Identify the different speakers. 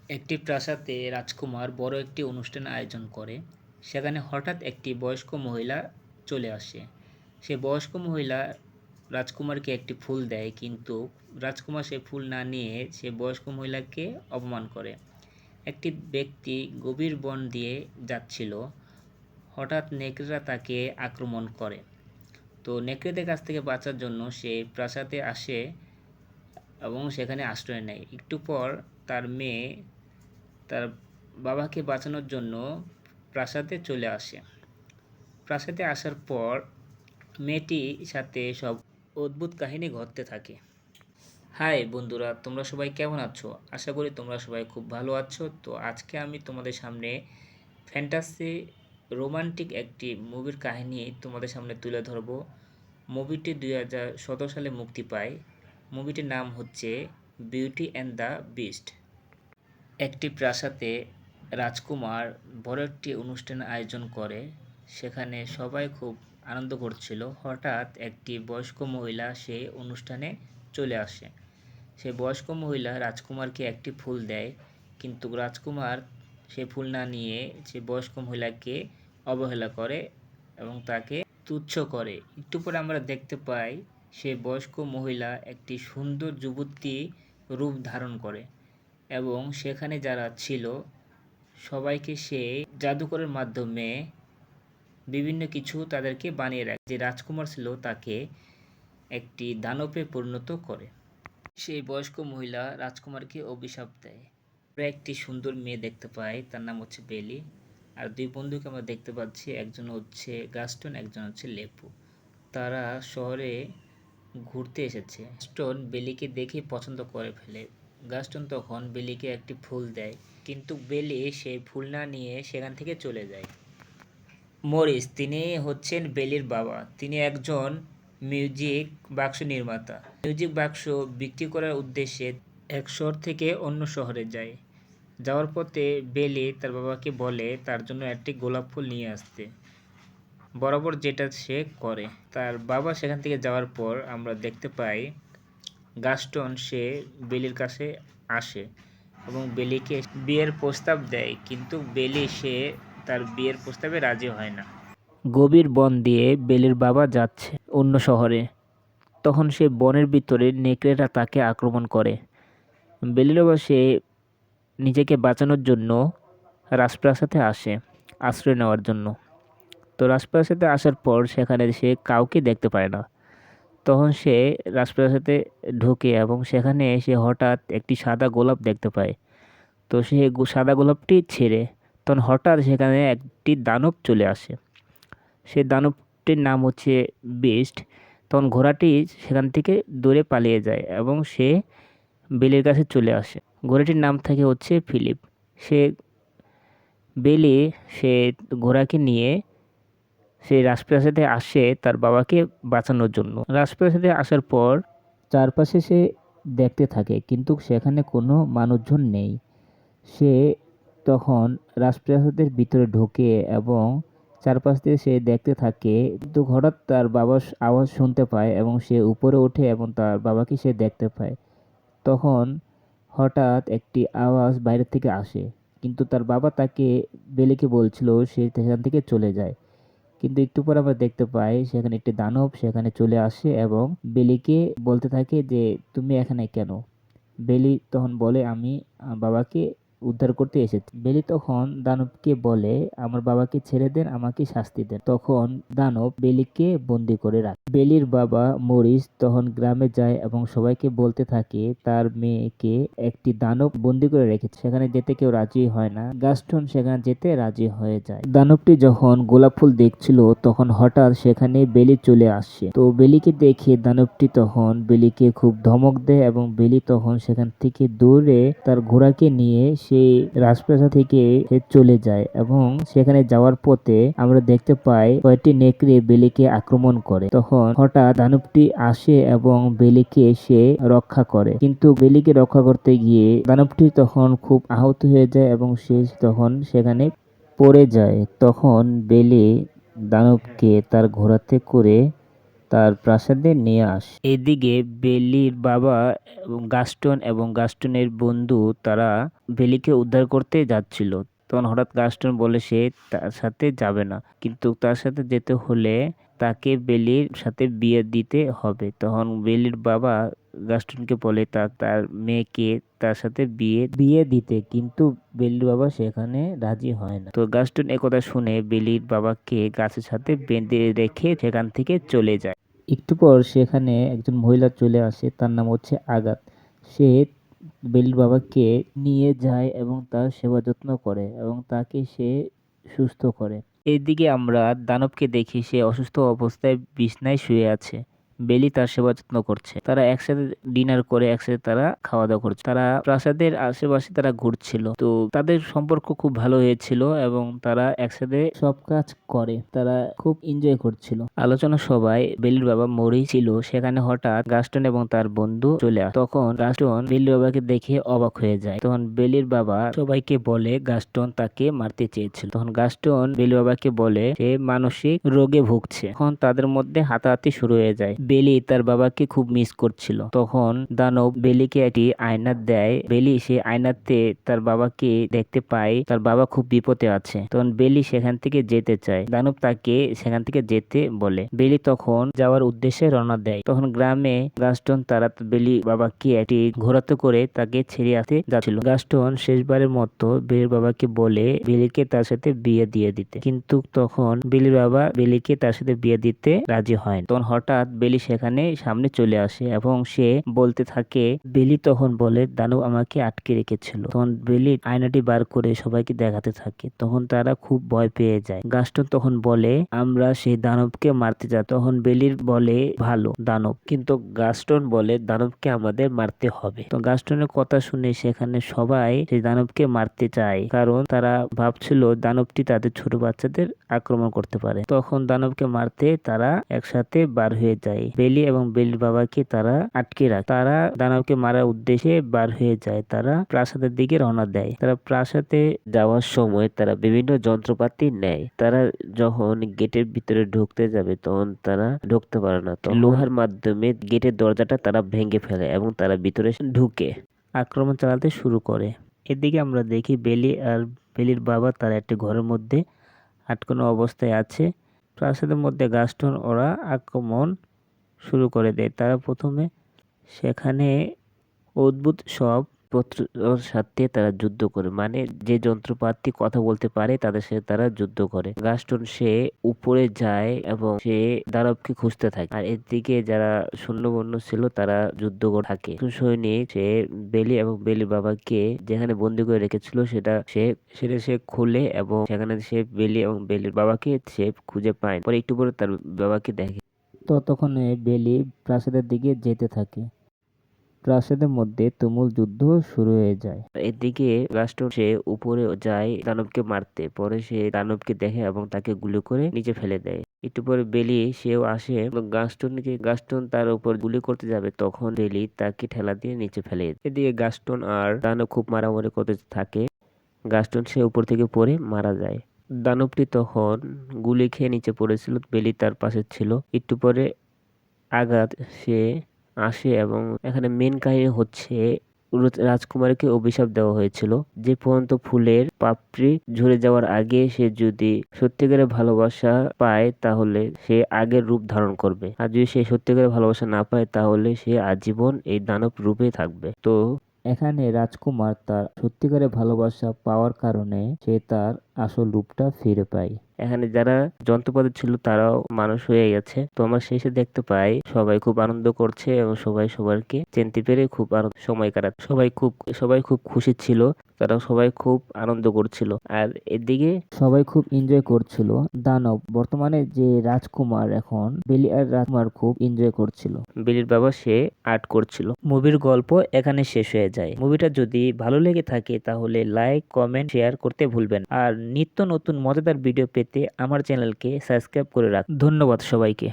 Speaker 1: একটি প্রাসাদে রাজকুমার বড় একটি অনুষ্ঠান আয়োজন করে। সেখানে হঠাৎ একটি বয়স্ক মহিলা চলে আসে। সে বয়স্ক মহিলা রাজকুমারকে একটি ফুল দেয়, কিন্তু রাজকুমার সেই ফুল না নিয়ে সে বয়স্ক মহিলাকে অপমান করে। একটি ব্যক্তি গভীর বন দিয়ে যাচ্ছিল। হঠাৎ নেকড়েরা তাকে আক্রমণ করে। তো নেকড়েদের কাছ থেকে বাঁচার জন্য সে প্রাসাদে আসে এবং সেখানে আশ্রয় নেয়। একটু পর তার মেয়ে তার বাবাকে বাঁচানোর জন্য প্রাসাদে চলে আসে। প্রাসাদে আসার পর মেয়েটির সাথে সব অদ্ভুত কাহিনী ঘটতে থাকে। হাই বন্ধুরা, তোমরা সবাই কেমন আছো? আশা করি তোমরা সবাই খুব ভালো আছো। তো আজকে আমি তোমাদের সামনে ফ্যান্টাসি রোমান্টিক একটি মুভির কাহিনী তোমাদের সামনে তুলে ধরবো। মুভিটি 2017 সালে মুক্তি পায়। মুভিটির নাম হচ্ছে বিউটি অ্যান্ড দ্য বিস্ট। একটি প্রাসাদে রাজকুমার বড় একটি অনুষ্ঠান আয়োজন করে। সেখানে সবাই খুব আনন্দ করছিল। হঠাৎ একটি বয়স্ক মহিলা সেই অনুষ্ঠানে চলে আসে। সেই বয়স্ক মহিলা রাজকুমারকে একটি ফুল দেয়, কিন্তু রাজকুমার সে ফুল না নিয়ে সে বয়স্ক মহিলাকে অবহেলা করে এবং তাকে তুচ্ছ করে। একটু পরে আমরা দেখতে পাই সেই বয়স্ক মহিলা একটি সুন্দর যুবতী রূপ ধারণ করে এবং সেখানে যারা ছিল সবাইকে সে জাদুকরের মাধ্যমে বিভিন্ন কিছু তাদেরকে বানিয়ে রাখে। যে রাজকুমার ছিল তাকে একটি দানবে পরিণত করে। সেই বয়স্ক মহিলা রাজকুমারকে অভিশাপ দেয়। আমরা একটি সুন্দর মেয়ে দেখতে পাই, তার নাম হচ্ছে বেলি। আর দুই বন্ধুকে আমরা দেখতে পাচ্ছি, একজন হচ্ছে গাস্টন, একজন হচ্ছে লেপু। তারা শহরে ঘুরতে এসেছে। গাস্টন বেলিকে দেখে পছন্দ করে ফেলে। গাস্টন তখন বেলিকে একটি ফুল দেয়, কিন্তু বেলি সেই ফুল না নিয়ে সেখান থেকে চলে যায়। মরিস, তিনি হচ্ছেন বেলির বাবা। তিনি একজন মিউজিক বাক্স নির্মাতা। মিউজিক বাক্স বিক্রি করার উদ্দেশ্যে এক শহর থেকে অন্য শহরে যায়। যাওয়ার পথে বেলি তার বাবাকে বলে তার জন্য একটি গোলাপ ফুল নিয়ে আসতে। বরাবর যেটা সে করে। তার বাবা সেখান থেকে যাওয়ার পর আমরা দেখতে পাই গাস্টন সে বেলির কাছে আসে এবং বেলিকে বিয়ের প্রস্তাব দেয়, কিন্তু বেলি সে তার বিয়ের প্রস্তাবে রাজি হয় না। গভীর বন দিয়ে বেলির বাবা যাচ্ছে অন্য শহরে। তখন সে বনের ভিতরে নেকড়েরা তাকে আক্রমণ করে। বেলির বাবা সে নিজেকে বাঁচানোর জন্য রাজপ্রাসাদে আসে আশ্রয় নেওয়ার জন্য। তো রাজপ্রাসাদে আসার পর সেখানে সে কাউকে দেখতে পায় না। তখন সে রাজপ্রাসাদে ঢোকে এবং সেখানে সে হঠাৎ একটি সাদা গোলাপ দেখতে পায়। তো সে সাদা গোলাপটি ছেড়ে তখন হঠাৎ সেখানে একটি দানব চলে আসে। সেই দানবটির নাম হচ্ছে বিস্ট। তখন ঘোড়াটি সেখান থেকে দূরে পালিয়ে যায় এবং সে বেলির কাছে চলে আসে। ঘোড়াটির নাম থাকে হচ্ছে ফিলিপ। সে বেলি সে ঘোড়াকে নিয়ে সেই রাজপ্রাসাদে আসে তার বাবাকে বাঁচানোর জন্য। রাজপ্রাসাদে আসার পর চারপাশে সে দেখতে থাকে, কিন্তু সেখানে কোনো মানুষজন নেই। সে তখন রাজপ্রাসাদের ভিতরে ঢোকে এবং চারপাশ দিয়ে সে দেখতে থাকে, কিন্তু হঠাৎ তার বাবার আওয়াজ শুনতে পায় এবং সে উপরে ওঠে এবং তার বাবাকে সে দেখতে পায়। তখন হঠাৎ একটি আওয়াজ বাইরে থেকে আসে, কিন্তু তার বাবা তাকে বেলিকে বলছিল সে সেখান থেকে চলে যায়। কিন্তু একটু পর আমরা দেখতে পাই সেখানে একটি দানব সেখানে চলে আসে এবং বেলিকে বলতে থাকে যে তুমি এখানে কেন? বেলি তখন বলে আমি বাবাকে উদ্ধার করতে এসেছি। বেলি তখন দানবকে বলে আমার বাবাকে ছেড়ে দেন, আমাকে শাস্তি দেন। তখন দানব বেলিকে বন্দি করে রাখে। বেলির বাবা মরিস তখন গ্রামে যায় এবং সবাইকে বলতে থাকে তার মেয়েকে একটি দানব বন্দি করে রেখেছে। সেখানে যেতে কেউ রাজি হয় না। গাস্টন সেখানে যেতে রাজি হয়ে যায়। দানবটি যখন গোলাপ ফুল দেখছিল তখন হঠাৎ সেখানে বেলি চলে আসে। তো বেলিকে দেখে দানবটি তখন বেলিকে খুব ধমক দেয় এবং বেলি তখন সেখান থেকে দূরে তার ঘোড়াকে নিয়ে সেই রাজপ্রাসাদ থেকে সে চলে যায় এবং সেখানে যাওয়ার পথে আমরা দেখতে পাই কয়েকটি নেকড়ে বেলিকে আক্রমণ করে। তখন হঠাৎ দানবটি আসে এবং বেলিকে সে রক্ষা করে, কিন্তু বেলিকে রক্ষা করতে গিয়ে দানবটি তখন খুব আহত হয়ে যায় এবং সে তখন সেখানে পড়ে যায়। তখন বেলি দানবকে তার ঘোড়াতে করে তার প্রাসাদে নিয়ে আসে। এদিকে বেলির বাবা এবং গাস্টনের বন্ধু তারা বেলিকে উদ্ধার করতে যাচ্ছিল। তখন হঠাৎ গাস্টন বলে সে তার সাথে যাবে না, কিন্তু তার সাথে যেতে হলে তাকে বেলির সাথে বিয়ে দিতে হবে। তখন বেলির বাবা গাস্টনকে বলে তার মেয়েকে তার সাথে বিয়ে বিয়ে দিতে, কিন্তু বেলির বাবা সেখানে রাজি হয় না। তো গাস্টন একথা শুনে বেলির বাবাকে গাছের সাথে বেঁধে রেখে সেখান থেকে চলে যায়। একটু পর সেখানে একজন মহিলা চলে আসে, তার নাম হচ্ছে আগাত। সে বেলির বাবাকে নিয়ে যায় এবং তার সেবা যত্ন করে এবং তাকে সে সুস্থ করে। এদিকে আমরা দানবকে দেখি, সে অসুস্থ অবস্থায় বিছনায় শুয়ে আছে। বেলি তার সেবা যত্ন করছে। তারা একসাথে ডিনার করে একসাথে তারা খাওয়া দাওয়া করছে। তারা প্রাসাদের আশেপাশে তারা ঘুরছিল। তো তাদের সম্পর্ক খুব ভালো হয়েছিল এবং তারা একসাথে সব কাজ করে। তারা খুব এনজয় করছিল। আলোচনা সবাই বেলির বাবা মরেই ছিল, সেখানে হঠাৎ গাস্টন এবং তার বন্ধু চলে আসে। তখন গাস্টন বেলির বাবাকে দেখে অবাক হয়ে যায়। তখন বেলির বাবা সবাইকে বলে গাস্টন তাকে মারতে চেয়েছিল। তখন গাস্টন বেলির বাবাকে বলে সে মানসিক রোগে ভুগছে। তখন তাদের মধ্যে হাতাহাতি শুরু হয়ে যায়। বেলি তার বাবাকে খুব মিস করছিল। তখন দানব বেলিকে একটি আয়না দেয়। বেলি সেই আয়নাতে তার বাবাকে দেখতে পায়, তার বাবা খুব বিপদে আছে। তখন বেলি সেখান থেকে যেতে চায়, দানব তাকে সেখান থেকে যেতে বলে। বেলি তখন যাওয়ার উদ্দেশ্যে রওনা দেয়। তখন গ্রামে গাস্টন তারা বেলি বাবাকে একটি ঘোড়াতে করে তাকে ছেড়ে আসতে যাচ্ছিল। গাস্টন শেষবারের মতো বেলির বাবাকে বলে বেলিকে তার সাথে বিয়ে দিয়ে দিতে, কিন্তু তখন বেলির বাবা বেলিকে তার সাথে বিয়ে দিতে রাজি হয় না। তখন হঠাৎ বেলি সেখানে সামনে চলে আসে এবং সে বলতে থাকে, বেলি তখন বলে দানব আমাকে আটকে রেখেছিল। তখন বেলি আয়নাটি বার করে সবাইকে দেখাতে থাকে। তখন তারা খুব ভয় পেয়ে যায়। গাস্টন তখন বলে আমরা সেই দানবকে মারতে যাই। তখন বেলির বলে ভালো দানব, কিন্তু গাস্টন বলে দানবকে আমাদের মারতে হবে। তো গাস্টনের কথা শুনে সেখানে সবাই সেই দানবকে মারতে চায়, কারণ তারা ভাবছিল দানবটি তাদের ছোট বাচ্চাদের আক্রমণ করতে পারে। তখন দানবকে মারতে তারা একসাথে বার হয়ে যায়। বেলি এবং বেলির বাবাকে তারা আটকে রাখে। তারা দানবকে মারার উদ্দেশ্যে বার হয়ে যায়। তারা প্রাসাদের দিকে রওনা দেয়। তারা প্রাসাদে যাওয়ার সময় তারা বিভিন্ন যন্ত্রপাতি নেয়। তারা যখন গেটের ভিতরে ঢুকতে যাবে তখন তারা ঢুকতে পারে না। তো লোহার মাধ্যমে গেটের দরজাটা তারা ভেঙে ফেলে এবং তারা ভিতরে ঢুকে আক্রমণ চালাতে শুরু করে। এদিকে আমরা দেখি বেলি আর বেলির বাবা তারা একটি ঘরের মধ্যে আটকানো অবস্থায় আছে। প্রাসাদের মধ্যে গাস্টন ওরা আক্রমণ শুরু করে দেয়। তারা প্রথমে সেখানে অদ্ভুত সব পত্রর সাথে তারা যুদ্ধ করে, মানে যে যন্ত্রপাতি কথা বলতে পারে তাদের সাথে তারা যুদ্ধ করে। গাস্টন সে উপরে যায় এবং সে দানবকে খুঁজতে থাকে, আর এদিকে যারা সৈন্যবন্য ছিল তারা যুদ্ধ করে থাকে। সৈনিক সে বেলি এবং বেলির বাবাকে যেখানে বন্দি করে রেখেছিল সেটা সে খুলে এবং সেখানে সে বেলি এবং বেলির বাবাকে সে খুঁজে পায়। পরে একটু পরে তার বাবাকে দেখে। ততক্ষণ বেলি প্রাসাদের দিকে যেতে থাকে। প্রাসাদের মধ্যে তুমুল যুদ্ধ শুরু হয়ে যায়। এদিকে গাস্টন সে উপরে যায় দানবকে মারতে। পরে সে দানবকে দেখে এবং তাকে গুলি করে নিচে ফেলে দেয়। একটু পরে বেলি সেও আসে এবং গাস্টন তার উপর গুলি করতে যাবে, তখন বেলি তাকে ঠেলা দিয়ে নিচে ফেলে দেয়। এদিকে গাস্টন আর দানব খুব মারামারি করতে থাকে। গাস্টন সে উপর থেকে পড়ে মারা যায়। দানবটি তখন গুলি খেয়ে নিচে পড়েছিল, বেলি তার পাশে ছিল। একটু পরে আঘাত সে আসে এবং এখানে মেন কাহিনী হচ্ছে রাজকুমারীকে অভিশাপ দেওয়া হয়েছিল যে পর্যন্ত ফুলের পাপড়ি ঝরে যাওয়ার আগে সে যদি সত্যিকারের ভালোবাসা পায় তাহলে সে আগের রূপ ধারণ করবে, আর যদি সে সত্যিকারের ভালোবাসা না পায় তাহলে সে আজীবন এই দানব রূপে থাকবে। তো এখানে রাজকুমার তার সত্যিকারের ভালোবাসা পাওয়ার কারণে সে তার আসল রূপটা ফিরে পায়। এখানে যারা যন্ত্রপাতি ছিল তারাও মানুষ হয়ে গেছে। তো আমরা শেষে দেখতে পাই সবাই খুব আনন্দ করছে এবং সবাই সবাইকে চিনতে পেরে খুব সময় কাটাচ্ছে। সবাই খুব খুশি ছিল, তারা সবাই খুব আনন্দ করছিল। আর এদিকে সবাই খুব এনজয় করছিল। দানব বর্তমানে যে রাজকুমার, এখন বেলি আর রাজকুমার খুব এনজয় করছিল। বেলির বাবা সে আর্ট করছিল। মুভির গল্প এখানে শেষ হয়ে যায়। মুভিটা যদি ভালো লেগে থাকে তাহলে লাইক, কমেন্ট, শেয়ার করতে ভুলবেন। আর নিত্য নতুন মজাদার ভিডিও পেতে আমার চ্যানেলকে সাবস্ক্রাইব করে রাখুন। ধন্যবাদ সবাইকে।